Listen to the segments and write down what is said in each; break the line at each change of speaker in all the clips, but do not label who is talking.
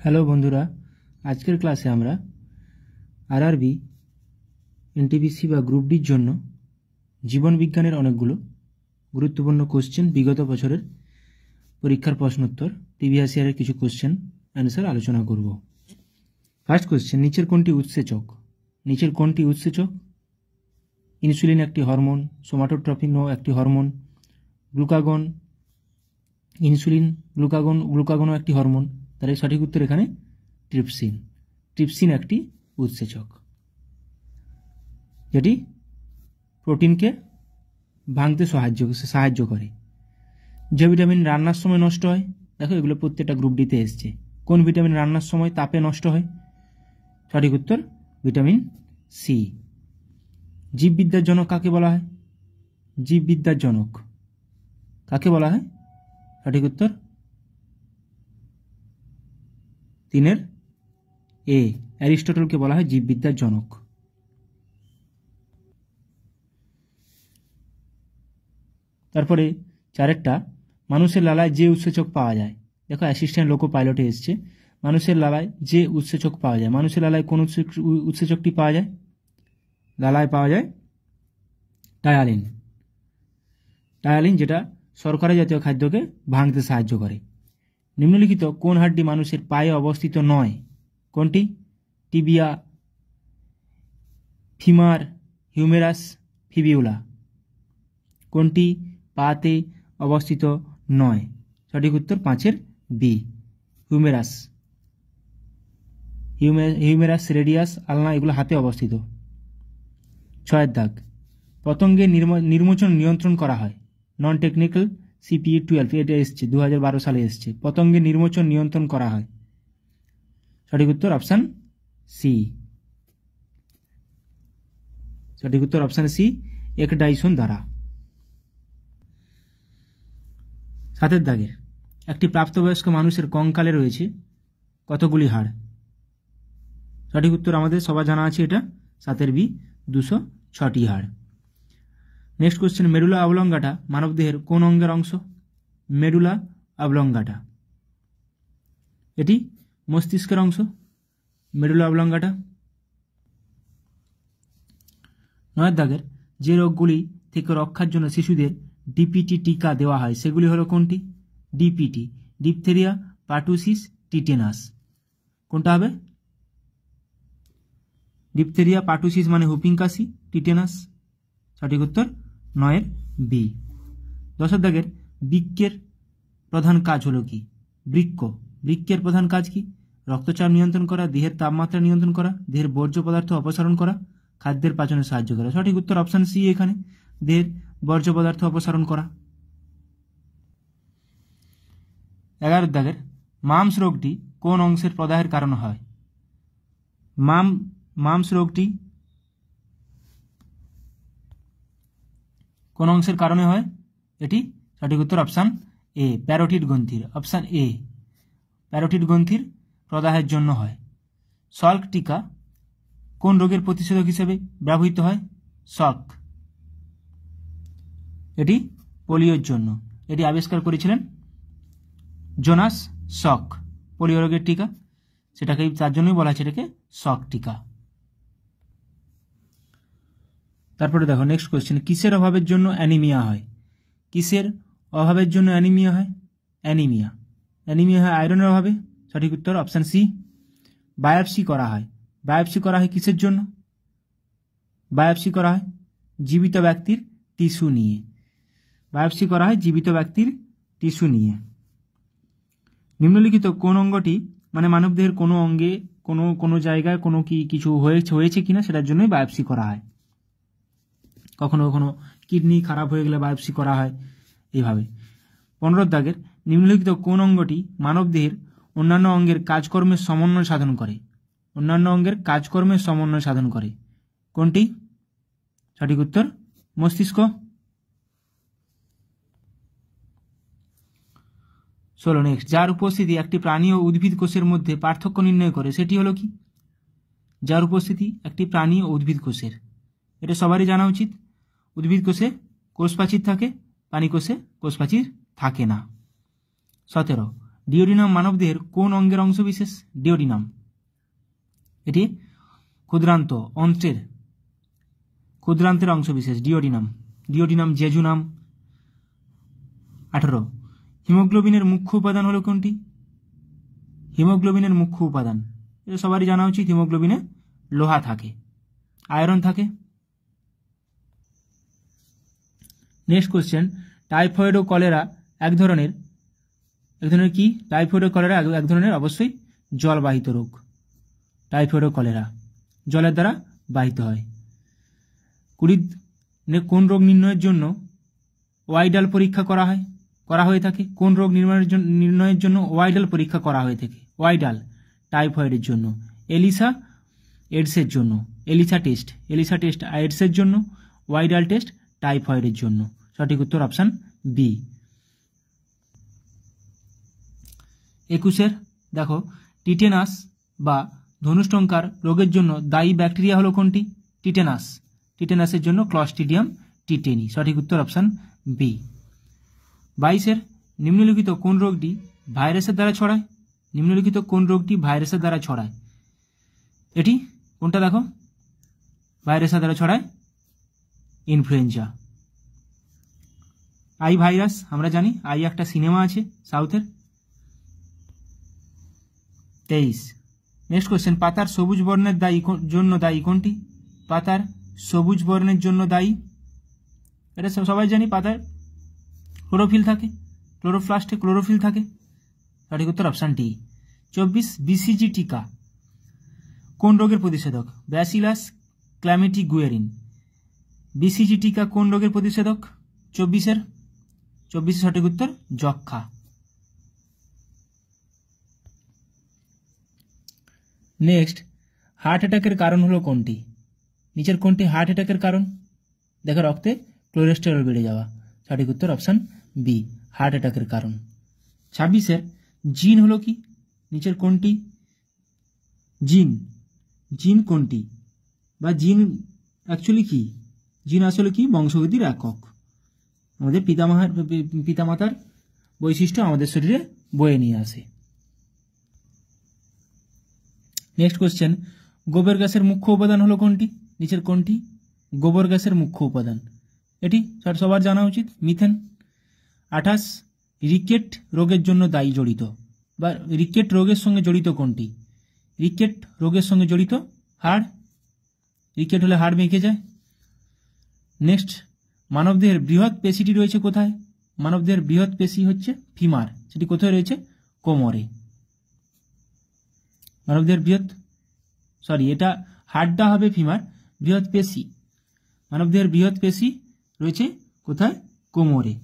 Hello বন্ধুরা, আজকের ক্লাসে আমরা আরআরবি, এনটিপিসি বা গ্রুপ ডির জন্য জীবন বিজ্ঞানের অনেকগুলো গুরুত্বপূর্ণ কোশ্চেন, বিগত বছরের পরীক্ষার প্রশ্নোত্তর, প্রিভিয়াস ইয়ারের কিছু কোশ্চেন অ্যান্সার আলোচনা করব। ফার্স্ট কোশ্চেন, নিচের কোনটি উৎসেচক? ইনসুলিন একটি হরমোন, সোমাটোট্রপিনও একটি হরমোন, গ্লুকাগন, ইনসুলিন, গ্লুকাগনও একটি হরমোন। তাহলে সঠিক উত্তর এখানে ট্রিপসিন একটি উৎসেচক, যেটি প্রোটিনকে ভাঙতে সাহায্য করে। যে ভিটামিন রান্নার সময় নষ্ট হয়, দেখো এগুলো প্রত্যেকটা গ্রুপ ডিতে এসছে। কোন ভিটামিন রান্নার সময় তাপে নষ্ট হয়? সঠিক উত্তর ভিটামিন সি। জীববিদ্যার জনক কাকে বলা হয়? সঠিক উত্তর 3 এ, অ্যারিস্টটলকে বলা হয় জীববিদ্যার জনক। তারপরে 4 মানুষের লালায় যে উৎসেচক পাওয়া যায়, দেখো অ্যাসিস্ট্যান্ট লোকো পাইলটে এসছে। মানুষের লালায় যে উৎসেচক পাওয়া যায়, মানুষের লালায় কোন উৎসেচকটি পাওয়া যায়? লালায় পাওয়া যায় টায়ালিন, যেটা শর্করা জাতীয় খাদ্যকে ভাঙতে সাহায্য করে। নিম্নলিখিত কোন হাড়টি মানুষের পায়ে অবস্থিত নয়? কোনটি? Tibia, femur, humerus, fibula. কোনটি পাতে অবস্থিত নয়? সঠিক উত্তর 5 বি, হিউমেরাস, রেডিয়াস, আলনা, এগুলো হাতে অবস্থিত। 6 পতঙ্গের নির্মোচন নিয়ন্ত্রণ করা হয়। নন টেকনিক্যাল CPE-12, এটা এসছে 2012 সালে এসছে। পতঙ্গের নির্মোচন নিয়ন্ত্রণ করা হয়। সঠিক উত্তর অপশান সি, একডাইসন দ্বারা। 7 একটি প্রাপ্তবয়স্ক মানুষের কঙ্কালে রয়েছে কতগুলি হাড়? সঠিক উত্তর আমাদের সবার জানা আছে, এটা 7 বি, 206টি হাড়। নেক্সট কোশ্চেন, মেডুলা অবলঙ্গাটা মানবদেহের কোন অঙ্গের অংশ? মেডুলা অবলঙ্গাটা, এটি মস্তিষ্কের অংশ। মেডুলা অবলঙ্গাটা। 9 যে রোগগুলি থেকে রক্ষার জন্য শিশুদের ডিপিটি টিকা দেওয়া হয় সেগুলি হলো কোনটি? DPT, diphtheria, pertussis, tetanus. কোনটা হবে? ডিপথেরিয়া, পার্টুসিস মানে হুপিং কাশি, টিটেনাস। সঠিক উত্তর 9 বি। 10 বৃক্কের প্রধান কাজ হলো কি? বৃক্কের প্রধান কাজ কি? রক্তচাপ নিয়ন্ত্রণ করা, দেহের তাপমাত্রা নিয়ন্ত্রণ করা, দেহের বর্জ্য পদার্থ অপসারণ করা, খাদ্যের পাচনে সাহায্য করা। সঠিক উত্তর অপশান সি, এখানে দেহের বর্জ্য পদার্থ অপসারণ করা। 11 মামস রোগটি কোন অংশের প্রদাহের কারণ হয়? মামস রোগটি কোন অংশের কারণে হয়? এটি সঠিক উত্তর অপশান এ, প্যারোটিড গ্রন্থির। অপশান এ, প্যারোটিড গ্রন্থির প্রদাহের জন্য হয়। সল্ক টিকা কোন রোগের প্রতিষেধক হিসেবে ব্যবহৃত হয়? সল্ক, এটি পোলিওর জন্য। এটি আবিষ্কার করেছিলেন জোনাস সক। পোলিও রোগের টিকা, সেটাকে তার জন্যই বলা হয়েছে এটাকে সক টিকা। তারপরে দেখো নেক্সট কোয়েশ্চেন, কিসের অভাবের জন্য অ্যানিমিয়া হয়? কিসের অভাবের জন্য অ্যানিমিয়া হয়? অ্যানিমিয়া হয় আয়রনের অভাবে। সঠিক উত্তর অপশান সি। বায়োপসি করা হয় কিসের জন্য? বায়োপসি করা হয় জীবিত ব্যক্তির টিস্যু নিয়ে। নিম্নলিখিত কোন অঙ্গটি, মানে মানবদেহের কোনো অঙ্গে কোনো জায়গায় কিছু হয়েছে কিনা সেটার জন্যই বায়োপসি করা হয়। কখনো কিডনি খারাপ হয়ে গেলে বায়োপসি করা হয়, এইভাবে। 15 নিম্নলিখিত কোন অঙ্গটি মানবদেহের অন্যান্য অঙ্গের কাজকর্মের সমন্বয় সাধন করে? কোনটি? সঠিক উত্তর মস্তিষ্ক। 16 নেক্সট, যার উপস্থিতি একটি প্রাণী ও উদ্ভিদ কোষের মধ্যে পার্থক্য নির্ণয় করে সেটি হলো কি? যার উপস্থিতি একটি প্রাণী ও উদ্ভিদ কোষের, এটা সবারই জানা উচিত। উদ্ভিদ কোষে কোষপ্রাচীর থাকে, প্রাণী কোষে কোষপ্রাচীর থাকে না। 17 ডিওডিনাম মানবদেহের কোন অঙ্গের অংশবিশেষ? ডিওডিনাম এটি ক্ষুদ্রান্তের অংশবিশেষ ডিওডিনাম। Duodenum jejunum. 18 হিমোগ্লোবিনের মুখ্য উপাদান হলো কোনটি? হিমোগ্লোবিনের মুখ্য উপাদান এটা সবারই জানা উচিত। হিমোগ্লোবিনে লোহা থাকে, আয়রন থাকে। নেক্সট কোশ্চেন, টাইফয়েড ও কলেরা এক ধরনের কি? টাইফয়েড ও কলেরা এক ধরনের অবশ্যই জলবাহিত রোগ। টাইফয়েড ও কলেরা জলের দ্বারা বাহিত হয়। কোন রোগ নির্ণয়ের জন্য ওয়াইডাল পরীক্ষা করা হয়ে থাকে? কোন রোগ নির্ণয়ের জন্য ওয়াইডাল পরীক্ষা করা হয়ে থাকে? ওয়াইডাল টাইফয়েডের জন্য, এলিসা এডসের জন্য। এলিসা টেস্ট এডসের জন্য, ওয়াইডাল টেস্ট টাইফয়েডের জন্য। সঠিক উত্তর অপশান বি। 21 দেখো, টিটেনাস বা ধনুষ্টঙ্কার রোগের জন্য দায়ী ব্যাকটেরিয়া হলো কোনটি? টিটেনাসের জন্য ক্লস্ট্রিডিয়াম টিটেনি। সঠিক উত্তর অপশান বি। 22 নিম্নলিখিত কোন রোগটি ভাইরাসের দ্বারা ছড়ায়? নিম্নলিখিত কোন রোগটি ভাইরাসের দ্বারা ছড়ায়? এটি কোনটা দেখো? ভাইরাসের দ্বারা ছড়ায় ইনফ্লুয়েঞ্জা। আই ভাইরাস আমরা জানি, আই একটা সিনেমা আছে সাউথের। 23 নেক্সট কোশ্চেন, পাতার সবুজ বর্ণের জন্য দায়ী কোনটি? পাতার সবুজ বর্ণের জন্য দায়ী, এটা সবাই জানি, পাতার ক্লোরোফিল থাকে, ক্লোরোপ্লাস্টে ক্লোরোফিল থাকে। সঠিক উত্তর অপশান ডি। 24 বিসিজি টিকা কোন রোগের প্রতিষেধক? ব্যাসিলাস ক্ল্যামিটিগুয়েরিন। বিসিজি টিকা কোন রোগের প্রতিষেধক? 24 সঠিক উত্তর যক্ষা। নেক্সট, হার্ট অ্যাটাকের কারণ হলো কোনটি? নিচের কোনটি হার্ট অ্যাটাকের কারণ? দেখো, রক্তে কোলেস্টেরল বেড়ে যাওয়া। সঠিক উত্তর অপশান বি, হার্ট অ্যাটাকের কারণ। 26 জিন হলো কি? নিচের কোনটি জিন কোনটি? বা জিন অ্যাকচুয়ালি কি? জিন আসলে কি? বংশগতির একক। আমাদের পিতামাতার বৈশিষ্ট্য আমাদের শরীরে বয়ে নিয়ে আসে। নেক্সট কোশ্চেন, গোবর গ্যাসের মুখ্য উপাদান হলো কোনটি? নিচের কোনটি গোবর গ্যাসের মুখ্য উপাদান? এটি সবার জানা উচিত, মিথেন। 28 রিকেট রোগের জন্য দায়ী জড়িত, বা রিকেট রোগের সঙ্গে জড়িত কোনটি? রিকেট রোগের সঙ্গে জড়িত হাড়। রিকেট হলে হাড় বেঁকে যায়। নেক্সট, মানবদেহের বৃহৎ পেশিটি রয়েছে কোথায়? মানবদেহের বৃহৎ পেশি হচ্ছে ফিমার, সেটি কোথায় রয়েছে? কোমরে। মানবদেহের এটা হাড়টা হবে ফিমার, বৃহৎ পেশি, মানবদেহের বৃহৎ পেশি রয়েছে কোথায়? কোমরে।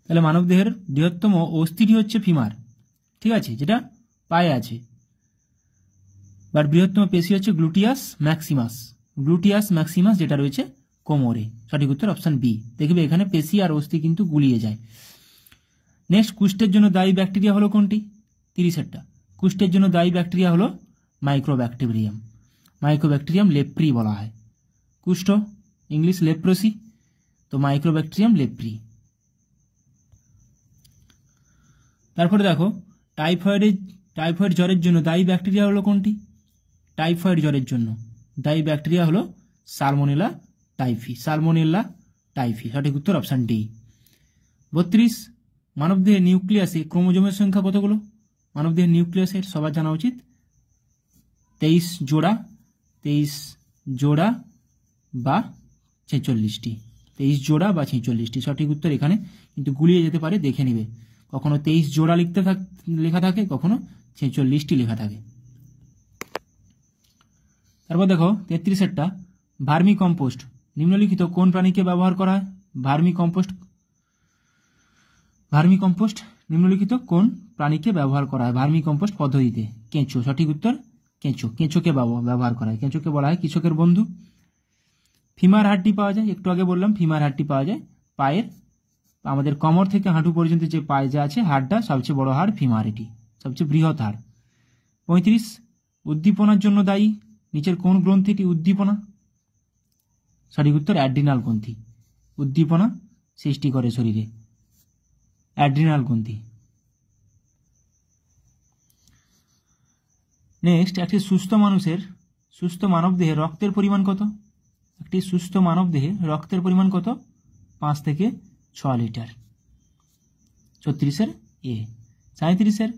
তাহলে মানবদেহের বৃহত্তম অস্থিটি হচ্ছে ফিমার, ঠিক আছে, যেটা পায়ে আছে। বাট বৃহত্তম পেশি হচ্ছে গ্লুটিয়াস ম্যাক্সিমাস, যেটা রয়েছে কোমরে। সঠিক উত্তর অপশন বি। দেখবে এখানে পেশি আর অস্থি কিন্তু গুলিয়ে যায়। নেক্সট, কুষ্ঠের জন্য দায়ী ব্যাকটেরিয়া হলো কোনটি? 30 কুষ্ঠের জন্য দায়ী ব্যাকটেরিয়া হলো মাইক্রোব্যাকটেরিয়াম লেপ্রি বলা হয়। কুষ্ঠ ইংলিশ লেপ্রোসি, তো মাইক্রোব্যাকটেরিয়াম লেপ্রি। তারপরে দেখো, টাইফয়েড জ্বরের জন্য দায়ী ব্যাকটেরিয়া হলো কোনটি? টাইফয়েড জ্বরের জন্য দায়ী ব্যাকটেরিয়া হলো সালমোনেলা টাইফি। সঠিক উত্তর অপশন ডি। 32 মানবদেহের নিউক্লিয়াসে ক্রোমোজোমের সংখ্যা কতগুলো? মানবদেহের নিউক্লিয়াসের সবার জানা উচিত 23 জোড়া বা 46টি। 23 জোড়া বা 46টি সঠিক উত্তর। এখানে কিন্তু গুলিয়ে যেতে পারে, দেখে নিবে। কখনো 23 জোড়া লেখা থাকে, কখনো 46টি লেখা থাকে। তারপর দেখো 33টা, ভার্মি কম্পোস্ট নিম্নলিখিত কোন প্রাণীকে ব্যবহার করা হয়? ভার্মি কম্পোস্ট নিম্নলিখিত কোন প্রাণীকে ব্যবহার করা হয় ভার্মি কম্পোস্ট পদ্ধতিতে? কেঁচো। সঠিক উত্তর কেঁচোকে ব্যবহার করা হয়। কেঁচোকে বলা হয় কৃষকের বন্ধু। ফিমার হাড্ডি পাওয়া যায়, একটু আগে বললাম ফিমার হাড্ডি পাওয়া যায় পায়ের, আমাদের কোমর থেকে হাঁটু পর্যন্ত যে পায়ে যা আছে হাড়টা, সবচেয়ে বড় হাড় ফিমার, এটি সবচেয়ে বৃহৎ হাড়। 35 উদ্দীপনার জন্য দায়ী নিচের কোন গ্রন্থিটি? উদ্দীপনা। সঠিক উত্তর অ্যাড্রিনাল গ্রন্থি। উদ্দীপনা সৃষ্টি করে শরীরে। অ্যাড্রিনাল গ্রন্থি। নেক্সট, একটি সুস্থ মানবদেহে রক্তের পরিমাণ কত? একটি সুস্থ মানবদেহে রক্তের পরিমাণ কত? 5 থেকে 6 লিটার। 36 এ। 37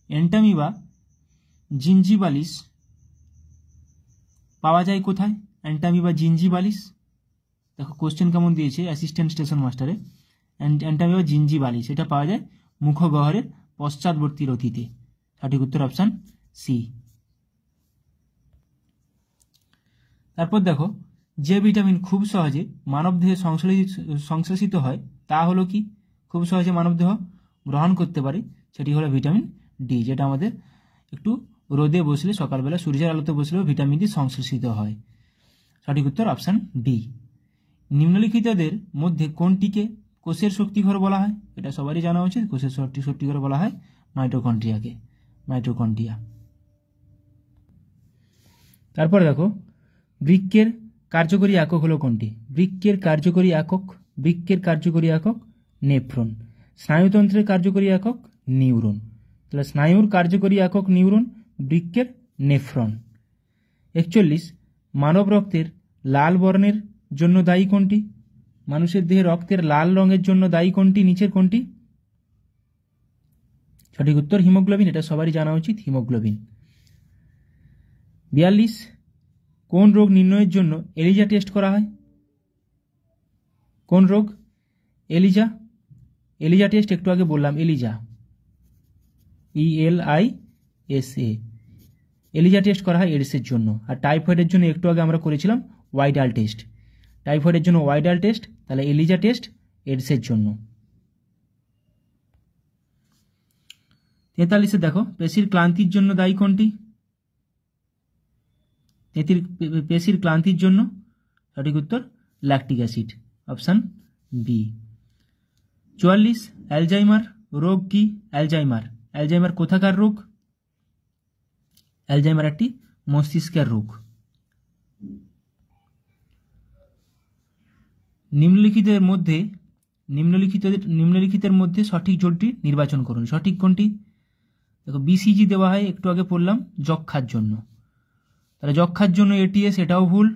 এন্টামিবা জিঞ্জিবালিস পাওয়া যায় কোথায়? এন্টামিবা জিঞ্জিবালিস, দেখো কোশ্চেন কেমন দিয়েছে অ্যাসিস্ট্যান্ট স্টেশন মাস্টারে। এন্টামিবা জিঞ্জিবালিস এটা পাওয়া যায় মুখগহ্বরের পশ্চাৎবর্তী রথিতে। সঠিক উত্তর অপশান সি। তারপর দেখো, যে ভিটামিন খুব সহজে মানবদেহে সংশ্লেষিত হয় তা হলো কি? খুব সহজে মানবদেহ গ্রহণ করতে পারে, সেটি হলো ভিটামিন ডি, যেটা আমাদের একটু রোদে বসলে, সকালবেলা সূর্যের আলোতে বসলেও ভিটামিন ডি সংশ্লেষিত হয়। সঠিক উত্তর অপশান ডি। নিম্নলিখিতদের মধ্যে কোনটিকে কোষের শক্তিঘর বলা হয়? এটা সবারই জানা উচিত। কোষের শক্তিঘর বলা হয় মাইটোকন্ড্রিয়া। তারপর দেখো, বৃক্কের কার্যকরী একক হলো কোনটি? বৃক্কের কার্যকরী একক নেফ্রন। স্নায়ুতন্ত্রের কার্যকরী একক নিউরন। তাহলে স্নায়ুর কার্যকরী একক নিউরন, বৃক্কের নেফ্রন। 41 মানব রক্তের লাল বর্ণের জন্য দায়ী কোনটি? মানুষের দেহে রক্তের লাল রঙের জন্য দায়ী কোনটি? নিচের কোনটি? সঠিক উত্তর হিমোগ্লোবিন, এটা সবারই জানা উচিত, হিমোগ্লোবিন। 42 কোন রোগ নির্ণয়ের জন্য এলিজা টেস্ট করা হয়? কোন রোগ? এলিজা টেস্ট একটু আগে বললাম, এলিজা, ELISA। এলিজা টেস্ট করা হয় এডসের জন্য। আর টাইফয়েডের জন্য একটু আগে আমরা করেছিলাম ওয়াইডাল টেস্ট। টাইফয়েডের জন্য ওয়াইডাল টেস্ট, তাহলে এলিজা টেস্ট এডসের জন্য। 43 দেখো, পেশির ক্লান্তির জন্য দায়ী কোনটি? পেশির ক্লান্তির জন্য সঠিক উত্তর lactic acid, option B. 44 Alzheimer রোগ কি? অ্যালজাইমার কোথাকার রোগ? অ্যালজাইমার একটি মস্তিষ্কের রোগ। নিম্নলিখিতের মধ্যে সঠিক জোটটি নির্বাচন করুন। সঠিক কোনটি? দেখো, BCG দেওয়া হয়, একটু আগে পড়লাম, যক্ষার জন্য। তাহলে যক্ষার জন্য ATS, এটাও ভুল।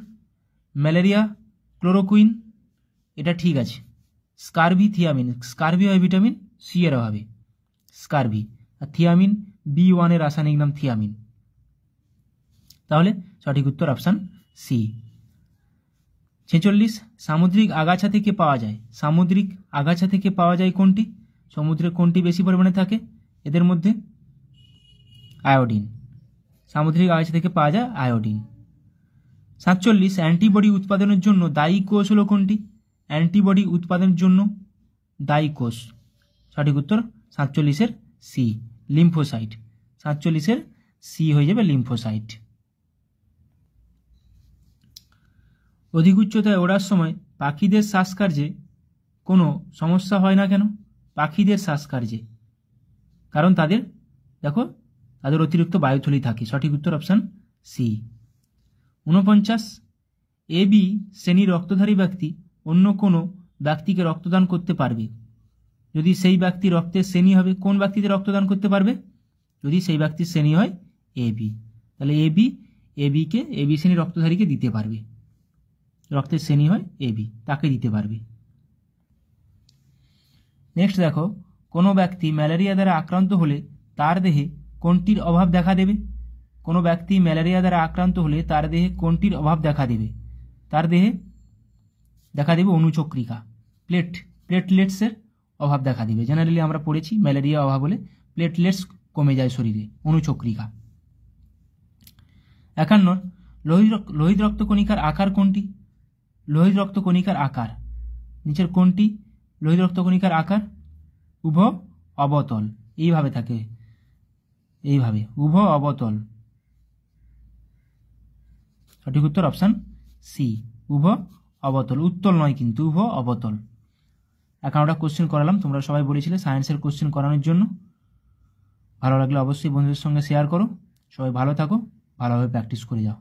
ম্যালেরিয়া ক্লোরোকুইন, এটা ঠিক আছে। স্কারভি থিয়ামিন, স্কারভি হয় ভিটামিন সি এর অভাবে, স্কারভি। আর থিয়ামিন B1 এর রাসায়নিক নাম থিয়ামিন। তাহলে সঠিক উত্তর অপশান সি। 46 সামুদ্রিক আগাছা থেকে পাওয়া যায় কোনটি? সমুদ্রে কোনটি বেশি পরিমাণে থাকে এদের মধ্যে? আয়োডিন। সামুদ্রিক আগাছা থেকে পাওয়া যায় আয়োডিন। 47 অ্যান্টিবডি উৎপাদনের জন্য দায়ী কোষ হলো কোনটি? অ্যান্টিবডি উৎপাদনের জন্য দায়ী কোষ, সঠিক উত্তর 47 সি, লিম্ফোসাইট। 47 সি হয়ে যাবে লিম্ফোসাইট। অধিক উচ্চতায় ওড়ার সময় পাখিদের শ্বাসকার্যে কোনো সমস্যা হয় না কেন? পাখিদের শ্বাসকার্যে, কারণ তাদের অতিরিক্ত বায়ুথলি থাকে। সঠিক উত্তর অপশান সি। 49 AB শ্রেণীর রক্তধারী ব্যক্তি অন্য কোনো ব্যক্তিকে রক্তদান করতে পারবে যদি সেই ব্যক্তি রক্তের শ্রেণী হবে। কোন ব্যক্তিতে রক্তদান করতে পারবে? যদি সেই ব্যক্তির শ্রেণী হয় AB, তাহলে AB শ্রেণীর রক্তধারীকে দিতে পারবে। রক্তের শ্রেণী হয় AB, তাকে দিতে পারবে। নেক্সট দেখো, কোনো ব্যক্তি ম্যালেরিয়া দ্বারা আক্রান্ত হলে তার দেহে কোনটির অভাব দেখা দেবে? কোনো ব্যক্তি ম্যালেরিয়া দ্বারা আক্রান্ত হলে তার দেহে কোনটির অভাব দেখা দেবে? তার দেহে দেখা দেবে অনুচক্রিকা, প্লেটলেটসের অভাব দেখা দেবে। জেনারেলি আমরা পড়েছি ম্যালেরিয়া অভাব হলে প্লেটলেটস কমে যায় শরীরে, অনুচক্রিকা। 51 লোহিত রক্তকণিকার আকার কোনটি? লোহিত রক্তকণিকার আকার নিচের কোনটি? লোহিত রক্তকণিকার আকার উভ অবতল, এইভাবে থাকে, এইভাবে উভ অবতল। সঠিক উত্তর অপশান সি, উভ অবতল, উত্তল নয় কিন্তু, উভ অবতল। 51টা কোশ্চেন করালাম, তোমরা সবাই বলেছিলে সায়েন্সের কোশ্চেন করানোর জন্য। ভালো লাগলে অবশ্যই বন্ধুদের সঙ্গে শেয়ার করো। সবাই ভালো থাকো, ভালোভাবে প্র্যাকটিস করে যাও।